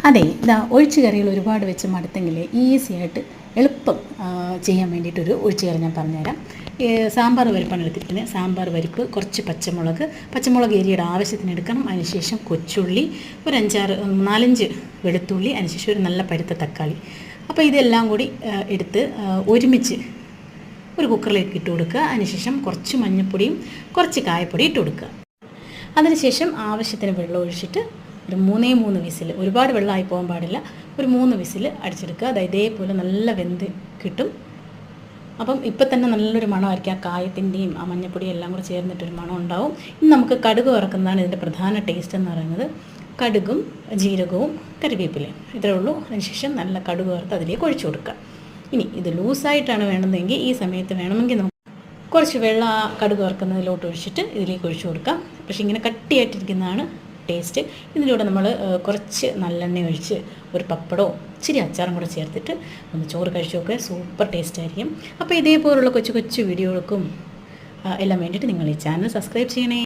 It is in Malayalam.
അതെ, ഇതാ ഒഴിച്ച് കറികൾ ഒരുപാട് വെച്ച് മടുത്തെങ്കിൽ ഈസി ആയിട്ട് എളുപ്പം ചെയ്യാൻ വേണ്ടിയിട്ടൊരു ഒഴിച്ച് കറി ഞാൻ പറഞ്ഞുതരാം. സാമ്പാർ പരിപ്പാണ് എടുത്തിരിക്കുന്നത്. സാമ്പാർ പരിപ്പ്, കുറച്ച് പച്ചമുളക് എരിയുടെ ആവശ്യത്തിന് എടുക്കണം. അതിനുശേഷം കൊച്ചുള്ളി, ഒരു 4-5 വെളുത്തുള്ളി, അതിനുശേഷം ഒരു നല്ല പഴുത്ത തക്കാളി. അപ്പോൾ ഇതെല്ലാം കൂടി എടുത്ത് ഒരുമിച്ച് ഒരു കുക്കറിലേക്ക് ഇട്ട് കൊടുക്കുക. അതിനുശേഷം കുറച്ച് മഞ്ഞൾപ്പൊടിയും കുറച്ച് കായപ്പൊടി ഇട്ട് കൊടുക്കുക. അതിനുശേഷം ആവശ്യത്തിന് വെള്ളം ഒഴിച്ചിട്ട് ഒരു 3 വിസിൽ, ഒരുപാട് വെള്ളമായി പോകാൻ പാടില്ല, ഒരു 3 വിസിൽ അടിച്ചെടുക്കുക. അതായത് ഇതേപോലെ നല്ല വെന്ത് കിട്ടും. അപ്പം ഇപ്പം തന്നെ നല്ലൊരു മണമായിരിക്കും. ആ കായത്തിൻ്റെയും ആ മഞ്ഞപ്പൊടിയും എല്ലാം കൂടെ ചേർന്നിട്ടൊരു മണം ഉണ്ടാവും. ഇനി നമുക്ക് കടുക് വറക്കുന്നതാണ് ഇതിൻ്റെ പ്രധാന ടേസ്റ്റ് എന്ന് പറയുന്നത്. കടുകും ജീരകവും കറിവേപ്പിലയും ഇത്രയേ ഉള്ളൂ. അതിനുശേഷം നല്ല കടുക് വറുത്ത് അതിലേക്ക് ഒഴിച്ചു കൊടുക്കുക. ഇനി ഇത് ലൂസായിട്ടാണ് വേണമെന്നെങ്കിൽ ഈ സമയത്ത് വേണമെങ്കിൽ നമുക്ക് കുറച്ച് വെള്ളം കടുക് വറുക്കുന്നതിലോട്ട് ഒഴിച്ചിട്ട് ഇതിലേക്ക് ഒഴിച്ചു കൊടുക്കാം. പക്ഷേ ഇങ്ങനെ കട്ടിയായിട്ടിരിക്കുന്നതാണ് ടേസ്റ്റ്. ഇതിലൂടെ നമ്മൾ കുറച്ച് നല്ലെണ്ണ ഒഴിച്ച് ഒരു പപ്പടവും ഇച്ചിരി അച്ചാറും കൂടെ ചേർത്തിട്ട് ഒന്ന് ചോറ് കഴിച്ചു നോക്കുക. സൂപ്പർ ടേസ്റ്റ് ആയിരിക്കും. അപ്പോൾ ഇതേപോലുള്ള കൊച്ചു കൊച്ചു വീഡിയോകൾക്കും എല്ലാം വേണ്ടിയിട്ട് നിങ്ങൾ ഈ ചാനൽ സബ്സ്ക്രൈബ് ചെയ്യണേ.